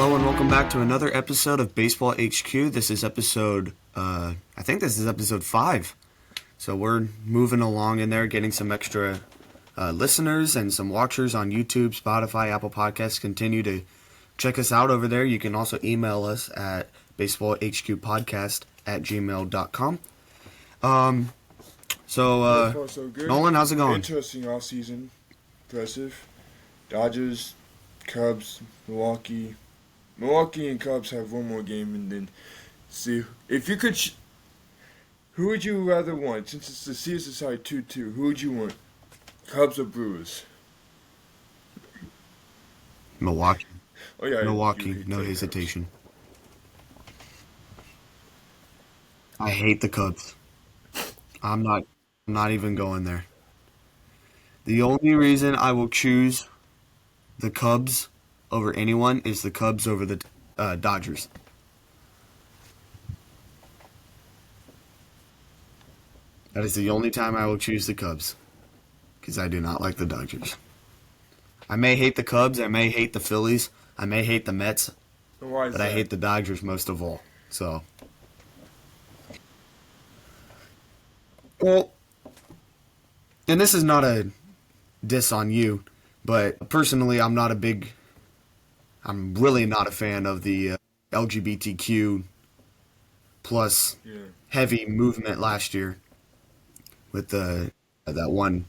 Hello and welcome back to another episode of Baseball HQ. This is episode, I think this is episode 5. So we're moving along in there, getting some extra listeners and some watchers on YouTube, Spotify, Apple Podcasts. Continue to check us out over there. You can also email us at baseballhqpodcast@gmail.com. So so good. Nolan, how's it going? Interesting offseason. Impressive. Dodgers, Cubs, Milwaukee. Milwaukee and Cubs have one more game, and then see if you could. Who would you rather want? Since it's the series decided 2-2, who would you want? Cubs or Brewers? Milwaukee. Oh yeah, Milwaukee, no hesitation. I hate the Cubs. I'm not even going there. The only reason I will choose the Cubs over anyone is the Cubs over the Dodgers. That is the only time I will choose the Cubs, because I do not like the Dodgers. I may hate the Cubs, I may hate the Phillies, I may hate the Mets, Why is but that? I hate the Dodgers most of all. So, well, and this is not a diss on you, but personally, I'm really not a fan of the LGBTQ plus heavy movement last year with that one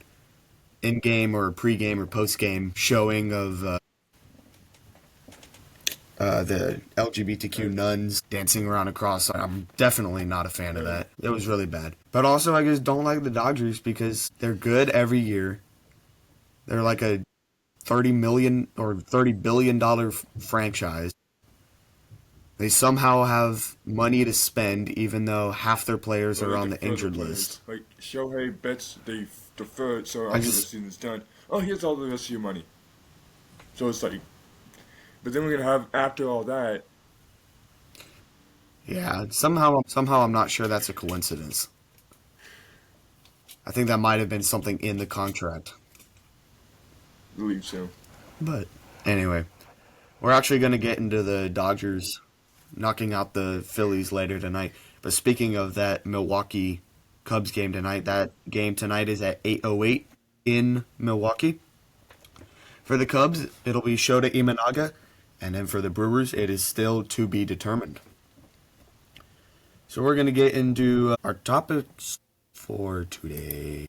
in-game or pre-game or post-game showing of the LGBTQ nuns dancing around a cross. I'm definitely not a fan of that. It was really bad. But also, I just don't like the Dodgers because they're good every year. They're like a $30 million or $30 billion franchise. They somehow have money to spend, even though half their players are on the injured list. Like Shohei bets they deferred, so I after the just- season's done, oh, here's all the rest of your money. So it's like, but then we're gonna have after all that. Yeah, somehow I'm not sure that's a coincidence. I think that might have been something in the contract. Believe so. But anyway, we're actually going to get into the Dodgers knocking out the Phillies later tonight. But speaking of that Milwaukee Cubs game tonight, that game tonight is at 8:08 in Milwaukee. For the Cubs, it'll be Shota Imanaga, and then for the Brewers, it is still to be determined. So we're going to get into our topics for today.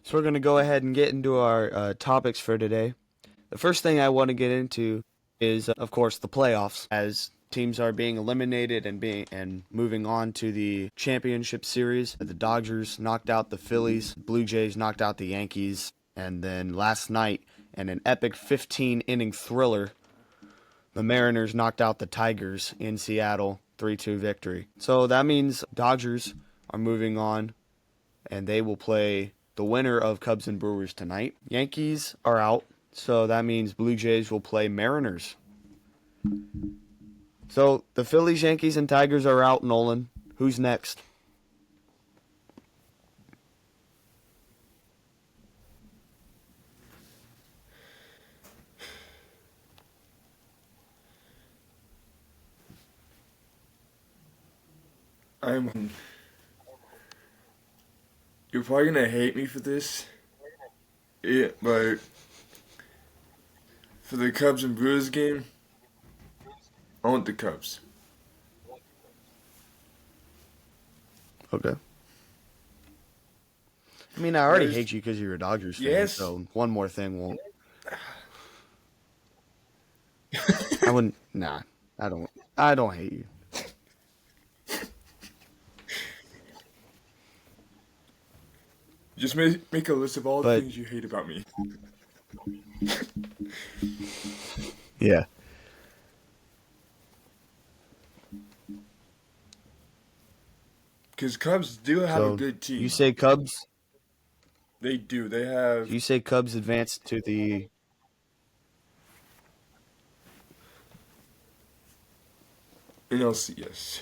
So we're going to go ahead and get into our topics for today. The first thing I want to get into is, of course, the playoffs, as teams are being eliminated and moving on to the championship series. The Dodgers knocked out the Phillies, Blue Jays knocked out the Yankees, and then last night, in an epic 15-inning thriller, the Mariners knocked out the Tigers in Seattle, 3-2 victory. So that means Dodgers are moving on, and they will play the winner of Cubs and Brewers tonight. Yankees are out, so that means Blue Jays will play Mariners. So the Phillies, Yankees, and Tigers are out, Nolan. Who's next? You're probably gonna hate me for this. Yeah, but for the Cubs and Brewers game, I want the Cubs. Okay. I mean, I already Yes. hate you because you're a Dodgers fan, Yes. so one more thing won't. I wouldn't. Nah, I don't hate you. Just make a list of all the But- things you hate about me. Yeah. Because Cubs do have a So good you team. say Cubs? They do. They have You say Cubs advanced to the? NLCS.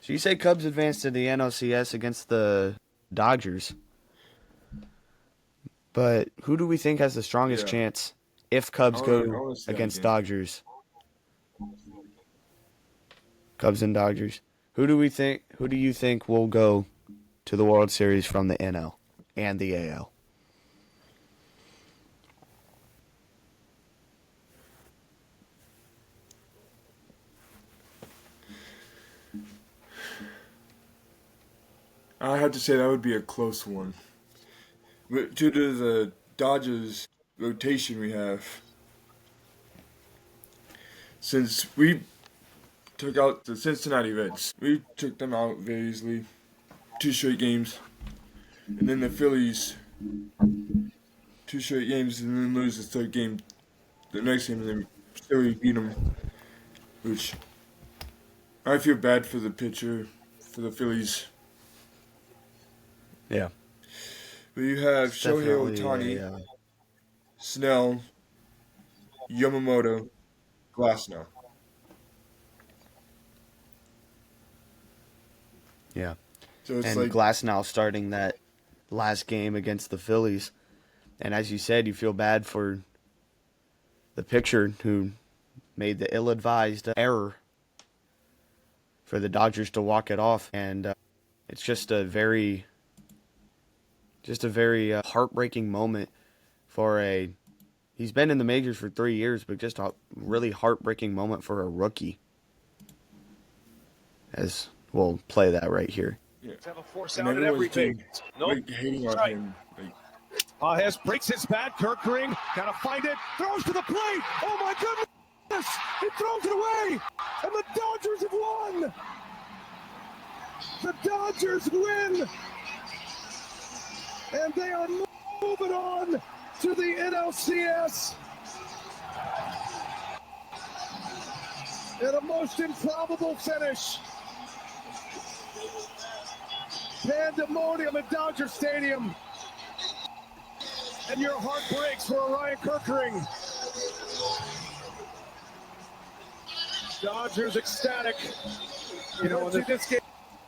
So you say Cubs advanced to the NLCS against the Dodgers? But who do we think has the strongest Yeah. chance if I Cubs want to. I go want to see that against game. Dodgers? Cubs and Dodgers. Who do we think? Who do you think will go to the World Series from the NL and the AL? I have to say that would be a close one. But due to the Dodgers rotation we have, since we took out the Cincinnati Reds, we took them out very easily. 2 straight games. And then the Phillies, 2 straight games, and then lose the third game, the next game, and then still we beat them. Which I feel bad for the pitcher, for the Phillies. Yeah, But you have it's Shohei definitely Ohtani, a Snell, Yamamoto, Glasnow. yeah. So it's And like, Glass now starting that last game against the Phillies, and as you said, you feel bad for the pitcher who made the ill-advised error for the Dodgers to walk it off, and it's just a very heartbreaking moment for a. He's been in the majors for 3 years, but just a really heartbreaking moment for a rookie. As we'll play that right here. yeah. Have a force And out at everyone's everything. been Nope. like hating on Right. him. Like, Hess breaks his bat. Kirkering gotta find it. Throws to the plate. Oh my goodness! He throws it away, and the Dodgers have won. The Dodgers win, and they are moving on to the NLCS. In a most improbable finish. Pandemonium at Dodger Stadium. And your heart breaks for Orion Kirkering. Dodgers ecstatic. You know, this game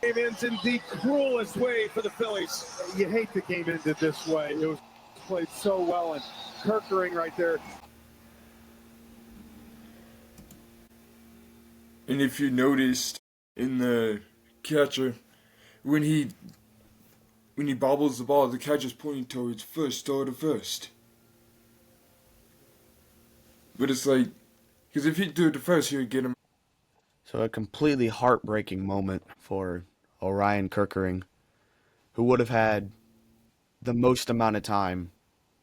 ends in the cruelest way for the Phillies. You hate the game ended this way. It was played so well, and Kirkering right there. and if you noticed in the catcher, when he bobbles the ball, the catcher's pointing towards first, or to first. But it's like, because if he do it to first, he would get him. So a completely heartbreaking moment for Orion Kirkering, who would have had the most amount of time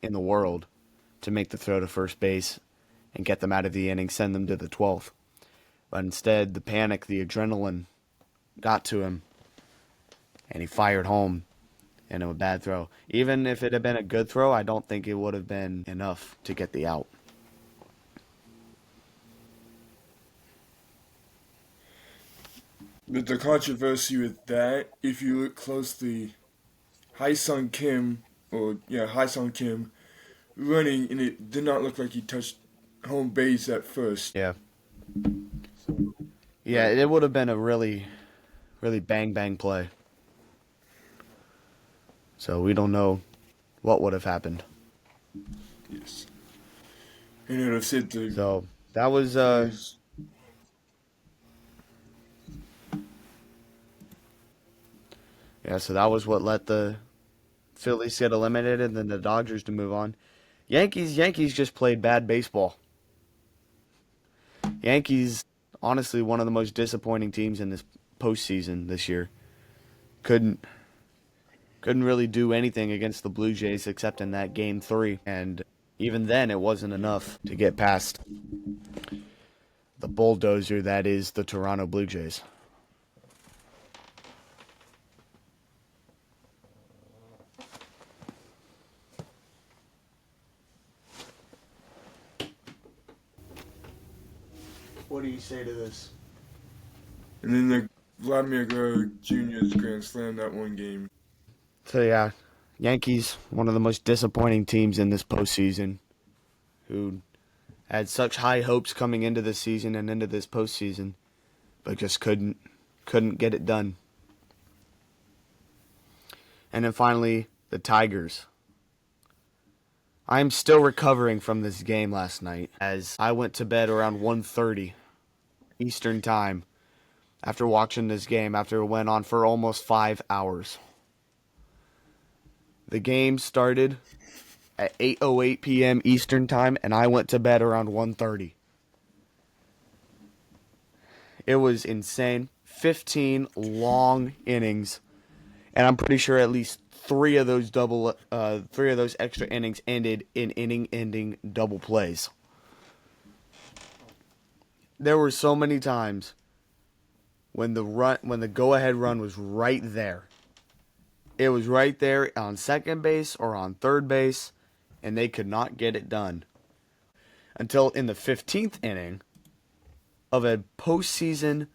in the world to make the throw to first base and get them out of the inning, send them to the 12th. But instead, the panic, the adrenaline got to him, and he fired home in a bad throw. Even if it had been a good throw, I don't think it would have been enough to get the out. But the controversy with that, if you look closely, Hai-Sung Kim, Hai-Sung Kim, running, and it did not look like he touched home base at first. Yeah. Yeah, it would have been a really, really bang play. So we don't know what would have happened. Yes. And it would have said the So that was yeah, so that was what let the Phillies get eliminated and then the Dodgers to move on. Yankees just played bad baseball. Yankees, honestly, one of the most disappointing teams in this postseason this year. Couldn't really do anything against the Blue Jays except in that game 3, and even then it wasn't enough to get past the bulldozer that is the Toronto Blue Jays. What do you say to this? And then the Vladimir Guerrero Jr.'s grand slam that one game. So yeah, Yankees, one of the most disappointing teams in this postseason, who had such high hopes coming into this season and into this postseason, but just couldn't get it done. And then finally, the Tigers. I'm still recovering from this game last night, as I went to bed around 1:30 Eastern Time after watching this game, after it went on for almost 5 hours. The game started at 8:08 p.m. Eastern Time, and I went to bed around 1:30. It was insane. 15 long innings, and I'm pretty sure at least three of those extra innings ended in inning-ending double plays. There were so many times when the go-ahead run was right there. It was right there on second base or on third base, and they could not get it done. Until in the 15th inning of a postseason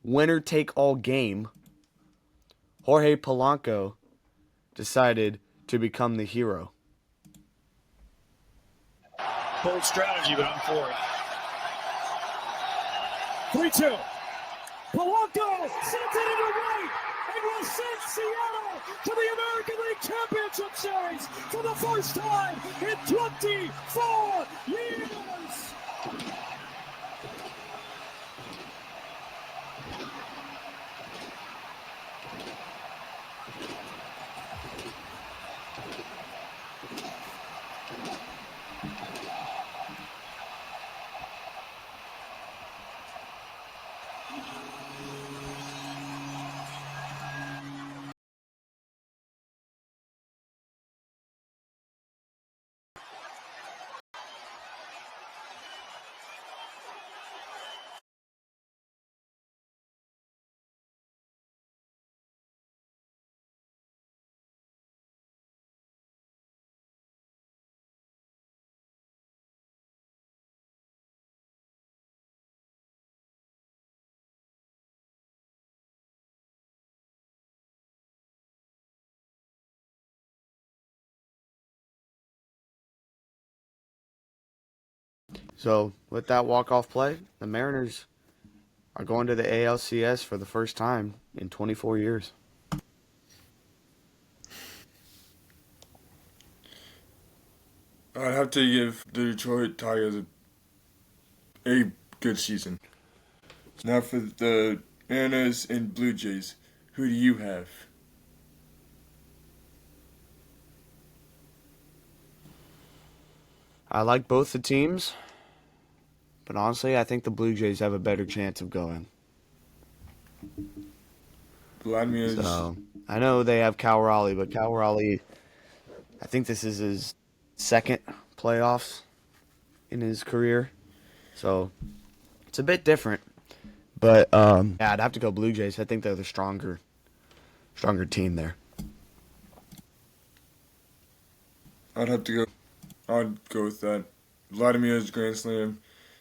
winner-take-all game, Jorge Polanco decided to become the hero. Bold strategy, but I'm for it. 3-2. Polanco sends it into right and will send Seattle to the American League Championship Series for the first time in 24 years. So, with that walk-off play, the Mariners are going to the ALCS for the first time in 24 years. I'd have to give the Detroit Tigers a good season. Now for the Mariners and Blue Jays, who do you have? I like both the teams, but honestly, I think the Blue Jays have a better chance of going. Vladimir's. So, I know they have Cal Raleigh, but Cal Raleigh, I think this is his second playoffs in his career. So, it's a bit different. But, yeah, I'd have to go Blue Jays. I think they're the stronger team there. I'd go with that. Vladimir's grand slam.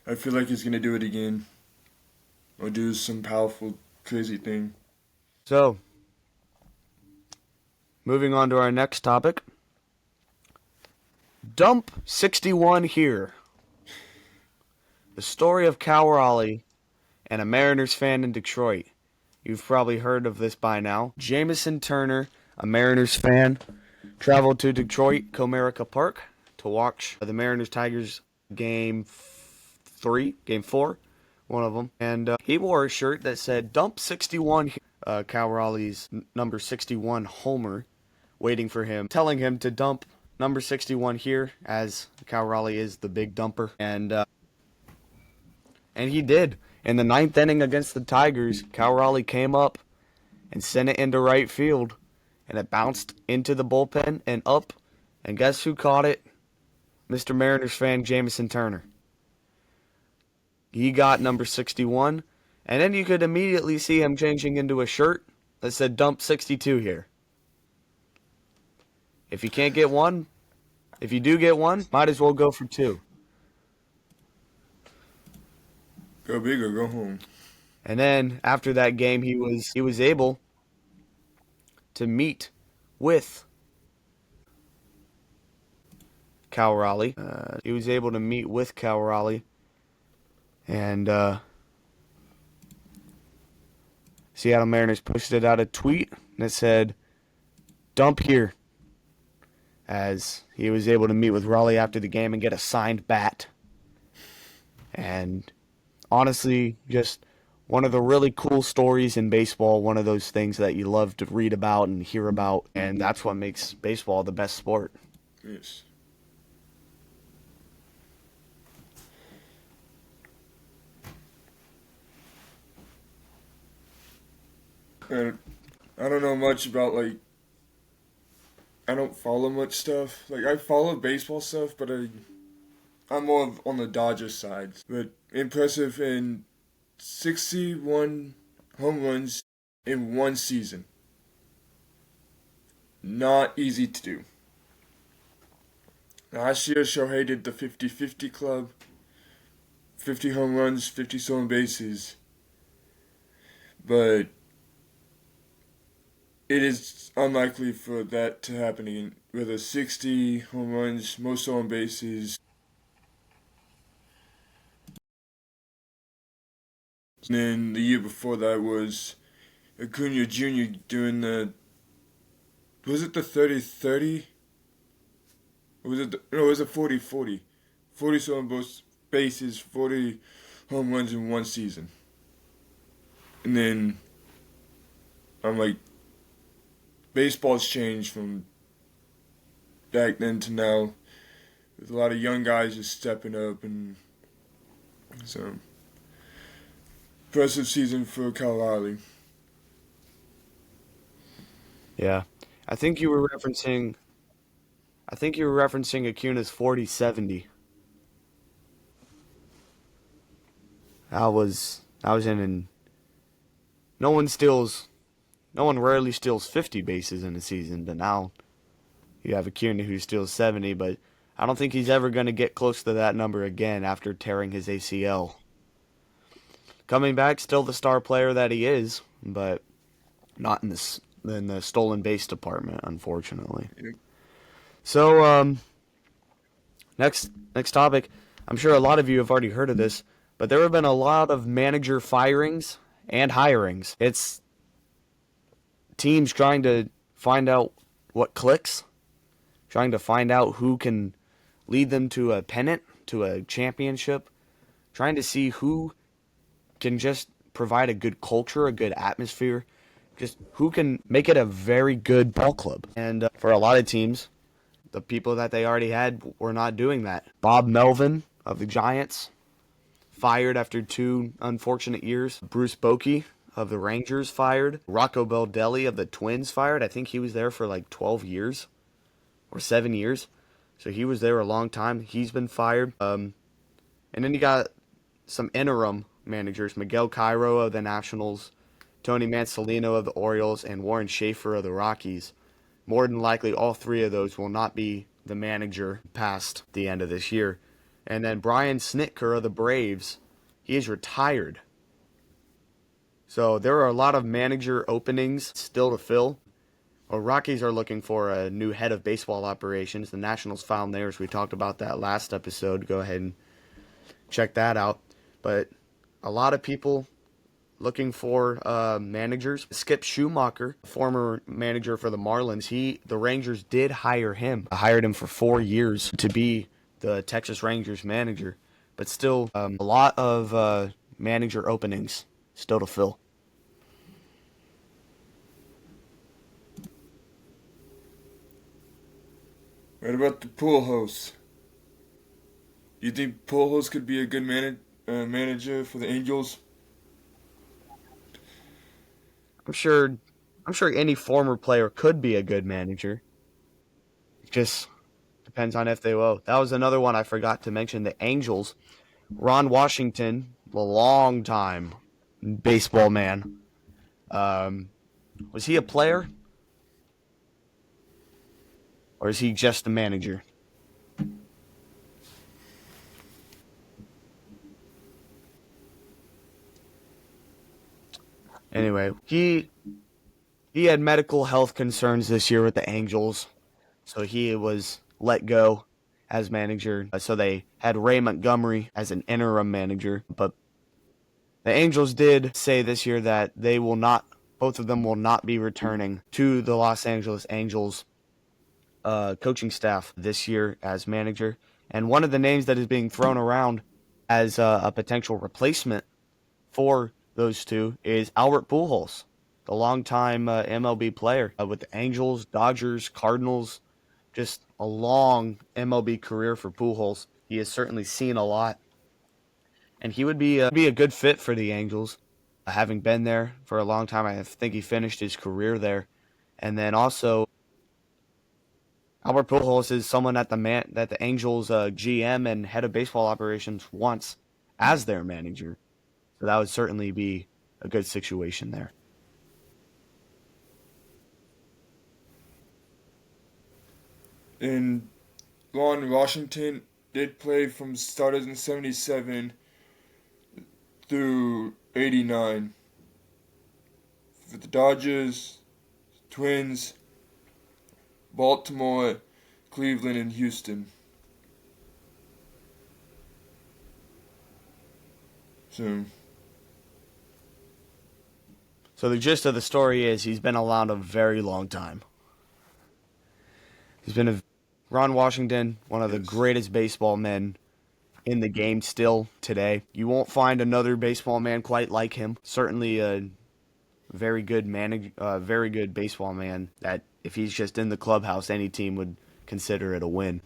I feel like he's gonna do it again, or do some powerful, crazy thing. So, moving on to our next topic. Dump 61 here. The story of Cal Raleigh and a Mariners fan in Detroit. You've probably heard of this by now. Jameson Turner, a Mariners fan, traveled to Detroit, Comerica Park, to watch the Mariners-Tigers game 4, one of them. And he wore a shirt that said, "Dump 61 here." Cal Raleigh's number 61 homer waiting for him, telling him to dump number 61 here, as Cal Raleigh is the big dumper. And he did. In the 9th inning against the Tigers, Cal Raleigh came up and sent it into right field, and it bounced into the bullpen and up. And guess who caught it? Mr. Mariners fan Jameson Turner. He got number 61, and then you could immediately see him changing into a shirt that said "Dump 62 here." If you can't get one, if you do get one, might as well go for two. Go big or go home. And then after that game, he was able to meet with Cal Raleigh. He was able to meet with Cal Raleigh, and Seattle Mariners posted out a tweet that said, "Dump here," as he was able to meet with Raleigh after the game and get a signed bat. And honestly, just one of the really cool stories in baseball, one of those things that you love to read about and hear about, and that's what makes baseball the best sport. Yes. And I don't know much about, like, I don't follow much stuff. Like, I follow baseball stuff, but I'm more on the Dodgers side. But impressive in 61 home runs in one season. Not easy to do. Last year, Shohei did the 50-50 club. 50 home runs, 50 stolen bases. But it is unlikely for that to happen again. With a 60 home runs, most stolen bases. And then the year before that was Acuna Jr. doing the. Was it the 30-30? Or was it no, it was a 40-40. 40 stolen bases, 40 home runs in one season. And then I'm like, baseball's changed from back then to now, with a lot of young guys just stepping up, and so impressive season for Cal Raleigh. Yeah. I think you were referencing Acuna's 40-70. That was in no one rarely steals 50 bases in a season, but now you have Acuna who steals 70, but I don't think he's ever going to get close to that number again after tearing his ACL. Coming back, still the star player that he is, but not in the stolen base department, unfortunately. Yep. So, next topic. I'm sure a lot of you have already heard of this, but there have been a lot of manager firings and hirings. It's teams trying to find out what clicks, trying to find out who can lead them to a pennant, to a championship, trying to see who can just provide a good culture, a good atmosphere, just who can make it a very good ball club. And for a lot of teams, the people that they already had were not doing that. Bob Melvin of the Giants, fired after 2 unfortunate years. Bruce Bochy of the Rangers, fired. Rocco Baldelli of the Twins, fired. I think he was there for like 12 years or 7 years. So he was there a long time. He's been fired. And then you got some interim managers, Miguel Cairo of the Nationals, Tony Mansolino of the Orioles, and Warren Schaefer of the Rockies. More than likely, all 3 of those will not be the manager past the end of this year. And then Brian Snitker of the Braves, he is retired. So there are a lot of manager openings still to fill. Well, Rockies are looking for a new head of baseball operations. The Nationals found theirs. We talked about that last episode. Go ahead and check that out. But a lot of people looking for managers. Skip Schumacher, former manager for the Marlins, the Rangers did hire him. Hired him for 4 years to be the Texas Rangers manager. But still, a lot of manager openings still to fill. What about the Pujols? You think Pujols could be a good manager for the Angels? I'm sure any former player could be a good manager. It just depends on if they will. That was another one I forgot to mention. The Angels, Ron Washington, a long time baseball man. Was he a player? Or is he just a manager? Anyway, he had medical health concerns this year with the Angels, so he was let go as manager. So they had Ray Montgomery as an interim manager, but the Angels did say this year that both of them will not be returning to the Los Angeles Angels coaching staff this year as manager. And one of the names that is being thrown around as a potential replacement for those two is Albert Pujols, the longtime MLB player with the Angels, Dodgers, Cardinals. Just a long MLB career for Pujols. He has certainly seen a lot, and he would be a good fit for the Angels, having been there for a long time. I think he finished his career there, and then also Albert Pujols is someone that the Angels GM and head of baseball operations wants as their manager. So that would certainly be a good situation there. And Ron Washington did play from started in 77 through 89 for the Dodgers, Twins, Baltimore, Cleveland, and Houston. So the gist of the story is he's been around a very long time. Ron Washington, one of the greatest baseball men in the game still today. You won't find another baseball man quite like him. Certainly a very good very good baseball man that if he's just in the clubhouse, any team would consider it a win.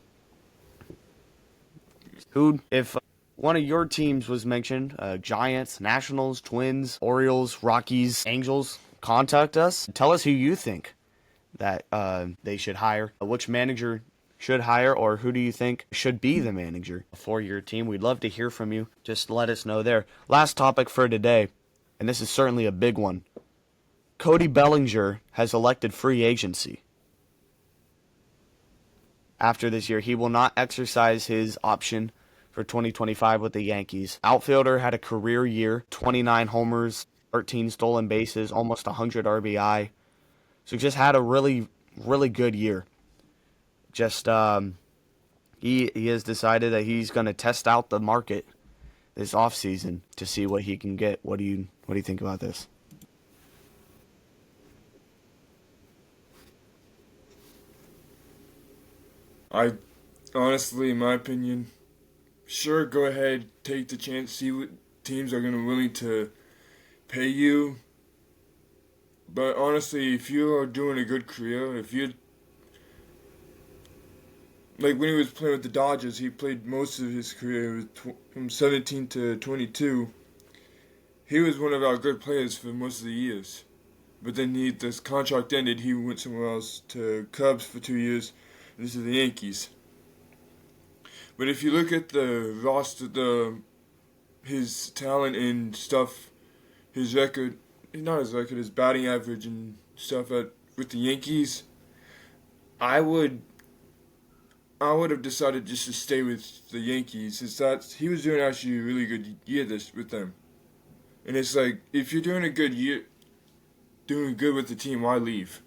If one of your teams was mentioned, Giants, Nationals, Twins, Orioles, Rockies, Angels, contact us. Tell us who you think that they should hire, which manager should hire, or who do you think should be the manager for your team. We'd love to hear from you. Just let us know there. Last topic for today, and this is certainly a big one. Cody Bellinger has elected free agency. After this year, he will not exercise his option for 2025 with the Yankees. Outfielder had a career year, 29 homers, 13 stolen bases, almost 100 RBI. So just had a really, really good year. Just he has decided that he's going to test out the market this offseason to see what he can get. What do you think about this? I honestly, in my opinion, sure, go ahead, take the chance, see what teams are going to willing to pay you. But honestly, if you are doing a good career, if you like when he was playing with the Dodgers, he played most of his career from 17 to 22. He was one of our good players for most of the years. But then this contract ended, he went somewhere else to Cubs for 2 years, and this is the Yankees. But if you look at the roster, his talent and stuff, his record, not his record, his batting average and stuff with the Yankees, I would have decided just to stay with the Yankees. He was doing actually a really good year with them. And it's like, if you're doing a good year, doing good with the team, why leave?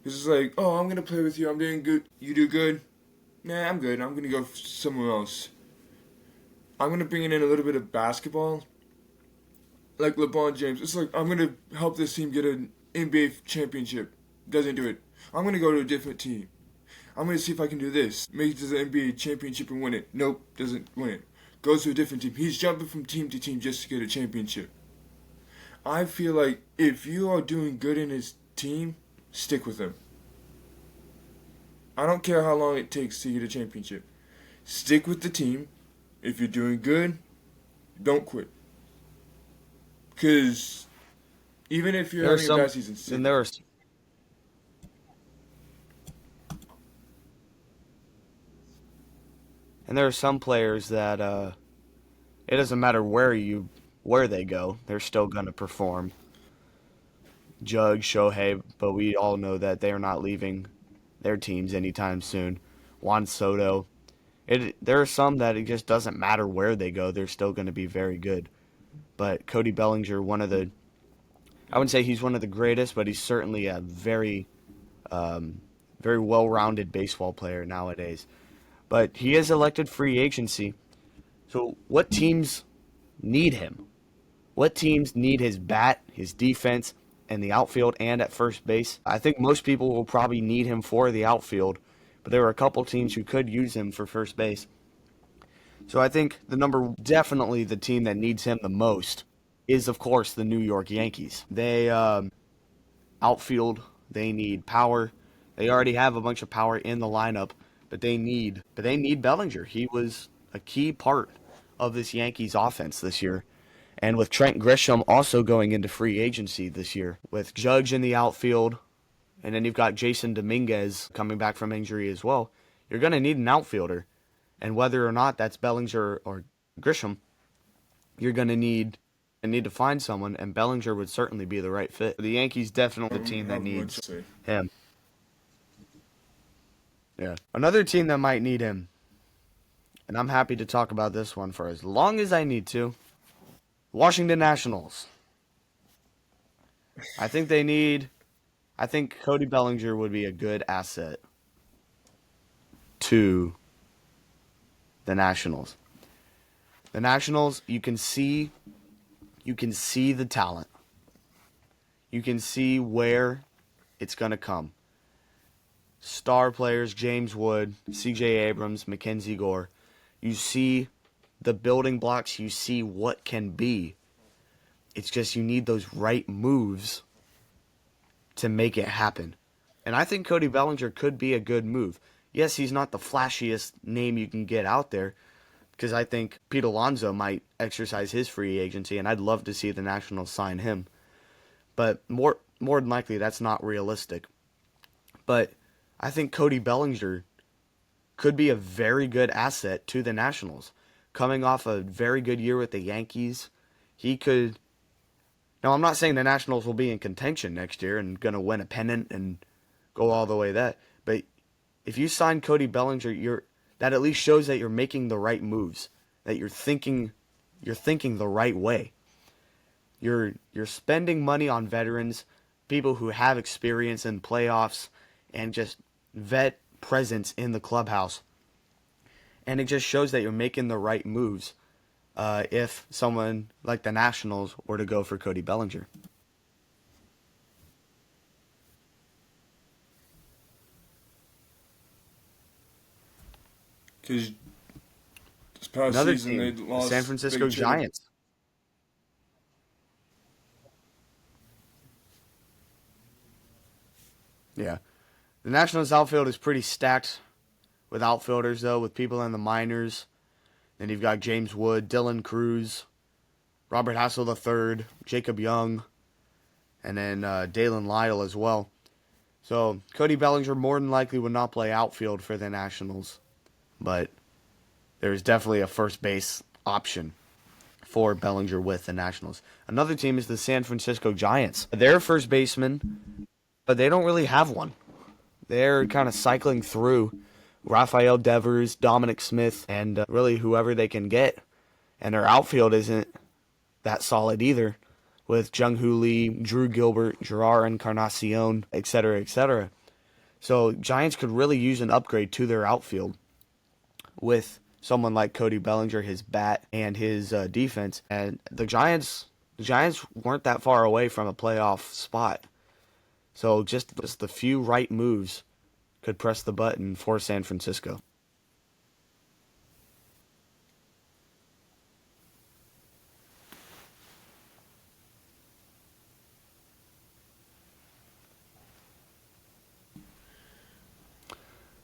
It's like, oh, I'm going to play with you, I'm doing good, you do good? Nah, I'm good, I'm going to go somewhere else. I'm going to bring in a little bit of basketball. Like LeBron James, it's like, I'm going to help this team get an NBA championship. Doesn't do it. I'm going to go to a different team. I'm going to see if I can do this. Make it to the NBA championship and win it. Nope, doesn't win it. Goes to a different team. He's jumping from team to team just to get a championship. I feel like if you are doing good in his team, stick with him. I don't care how long it takes to get a championship. Stick with the team. If you're doing good, don't quit. Because even if you're having a bad season, stick. And there are some players that it doesn't matter where they go, they're still gonna perform. Judge, Shohei, but we all know that they are not leaving their teams anytime soon. Juan Soto. There are some that it just doesn't matter where they go, they're still going to be very good. But Cody Bellinger, one of the I wouldn't say he's one of the greatest, but he's certainly a very well-rounded baseball player nowadays. But he is elected free agency. So what teams need him? What teams need his bat, his defense, and the outfield and at first base? I think most people will probably need him for the outfield, but there are a couple teams who could use him for first base. So I think definitely the team that needs him the most is, of course, the New York Yankees. They outfield, they need power. They already have a bunch of power in the lineup, but they need Bellinger. He was a key part of this Yankees offense this year. And with Trent Grisham also going into free agency this year, with Judge in the outfield, and then you've got Jason Dominguez coming back from injury as well, you're going to need an outfielder. And whether or not that's Bellinger or Grisham, you're going to need to find someone, and Bellinger would certainly be the right fit. The Yankees definitely the team that needs him. Yeah. Another team that might need him, and I'm happy to talk about this one for as long as I need to, Washington Nationals. I think Cody Bellinger would be a good asset to the Nationals. The Nationals, you can see the talent. You can see where it's going to come. Star players, James Wood, C.J. Abrams, Mackenzie Gore. You see the building blocks. You see what can be. It's just you need those right moves to make it happen. And I think Cody Bellinger could be a good move. Yes, he's not the flashiest name you can get out there, because I think Pete Alonso might exercise his free agency, and I'd love to see the Nationals sign him. But more than likely, that's not realistic. But I think Cody Bellinger could be a very good asset to the Nationals. Coming off a very good year with the Yankees, he could... Now, I'm not saying the Nationals will be in contention next year and going to win a pennant and go all the way that. But if you sign Cody Bellinger, that at least shows that you're making the right moves, that you're thinking the right way. You're spending money on veterans, people who have experience in playoffs, and just vet presence in the clubhouse. And it just shows that you're making the right moves if someone like the Nationals were to go for Cody Bellinger. Because this past Another season team, they the lost San Francisco Giants. Yeah. The Nationals outfield is pretty stacked with outfielders, though, with people in the minors. Then you've got James Wood, Dylan Cruz, Robert Hassel III, Jacob Young, and then Dalen Lyle as well. So Cody Bellinger more than likely would not play outfield for the Nationals, but there's definitely a first base option for Bellinger with the Nationals. Another team is the San Francisco Giants. They're first baseman, but they don't really have one. They're kind of cycling through Rafael Devers, Dominic Smith, and really whoever they can get. And their outfield isn't that solid either, with Jung-Hoo Lee, Drew Gilbert, Gerard Encarnacion, etc., etc. So Giants could really use an upgrade to their outfield with someone like Cody Bellinger, his bat, and his defense. And the Giants weren't that far away from a playoff spot. So just the few right moves could press the button for San Francisco.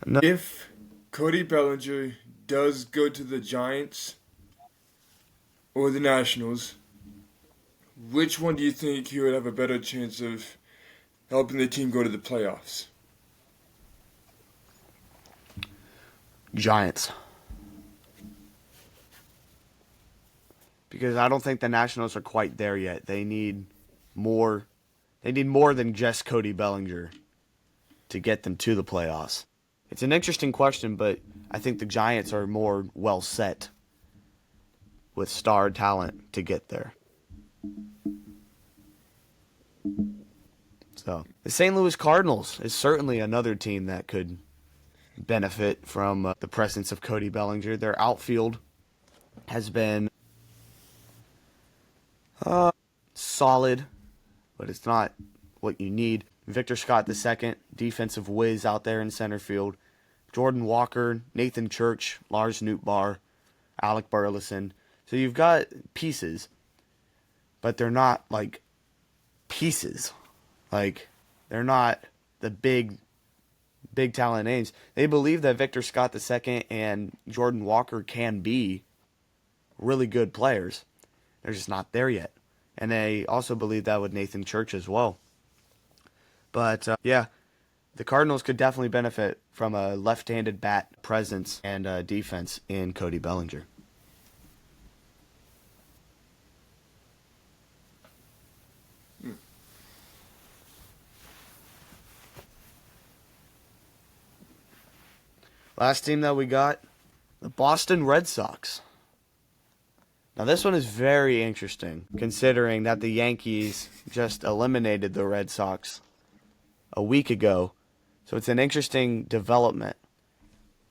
If Cody Bellinger does go to the Giants or the Nationals, which one do you think he would have a better chance of helping the team go to the playoffs? Giants. Because I don't think the Nationals are quite there yet. They need more. They need more than just Cody Bellinger to get them to the playoffs. It's an interesting question, but I think the Giants are more well set with star talent to get there. So the St. Louis Cardinals is certainly another team that could benefit from the presence of Cody Bellinger. Their outfield has been solid, but it's not what you need. Victor Scott II, defensive whiz out there in center field. Jordan Walker, Nathan Church, Lars Nootbaar, Alec Burleson. So you've got pieces, but they're not like pieces. Like, they're not the big talent names. They believe that Victor Scott II and Jordan Walker can be really good players. They're just not there yet. And they also believe that with Nathan Church as well. But, yeah, the Cardinals could definitely benefit from a left-handed bat presence and defense in Cody Bellinger. Last team that we got, the Boston Red Sox. Now this one is very interesting, considering that the Yankees just eliminated the Red Sox a week ago. So it's an interesting development.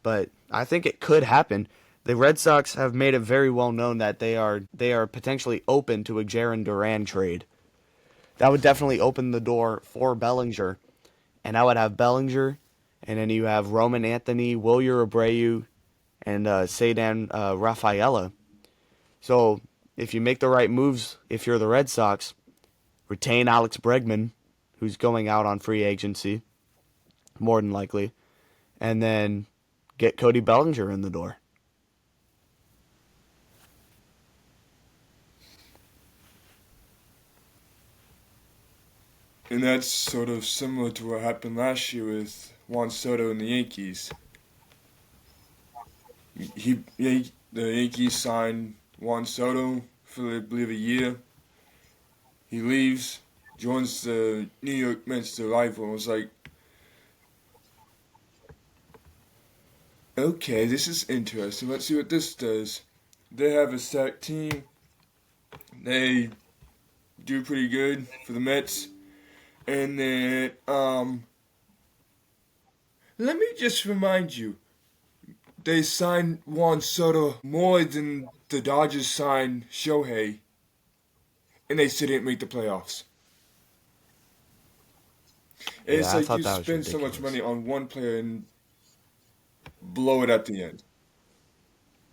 But I think it could happen. The Red Sox have made it very well known that they are potentially open to a Jarren Duran trade. That would definitely open the door for Bellinger. And I would have Bellinger, and then you have Roman Anthony, Wilyer Abreu, and Ceddanne Rafaela. So if you make the right moves, if you're the Red Sox, retain Alex Bregman, who's going out on free agency, more than likely, and then get Cody Bellinger in the door. And that's sort of similar to what happened last year with Juan Soto and the Yankees. The Yankees signed Juan Soto for, I believe, a year. He leaves, joins the New York Mets, the rival, and was like, okay, this is interesting. Let's see what this does. They have a stacked team. They do pretty good for the Mets. And then, let me just remind you, they signed Juan Soto more than the Dodgers signed Shohei, and they still didn't make the playoffs. And it's I like thought you that was spend so ridiculous. much money on one player and blow it at the end.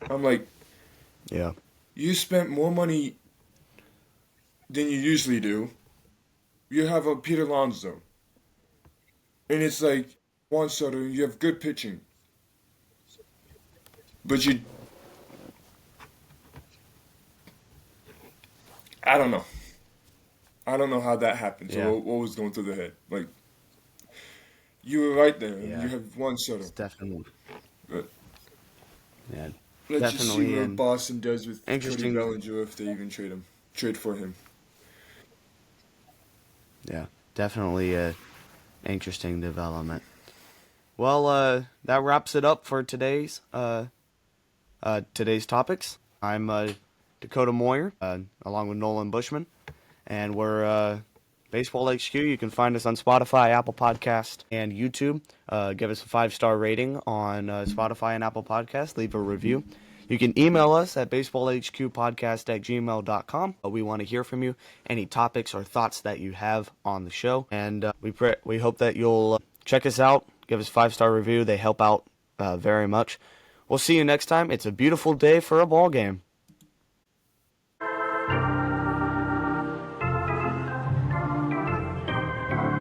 I'm like, Yeah. you spent more money than you usually do. You have a Pete Alonso. And it's like, Juan Soto, you have good pitching. But I don't know. I don't know how that happened. Yeah. So what was going through their head? Like, you were right there. Yeah. You have Juan Soto. It's definitely. But Yeah. let's just see Definitely what an Boston does with Cody interesting. Bellinger if they even trade for him. Yeah. Definitely a interesting development. Well, that wraps it up for today's topics. I'm Dakota Moyer, along with Nolan Bushman, and we're Baseball HQ. You can find us on Spotify, Apple Podcast, and YouTube. Give us a 5-star rating on Spotify and Apple Podcast. Leave a review. You can email us at baseballhqpodcast@gmail.com. We want to hear from you, any topics or thoughts that you have on the show. And we hope that you'll check us out. Give us a 5-star review. They help out very much. We'll see you next time. It's a beautiful day for a ball game.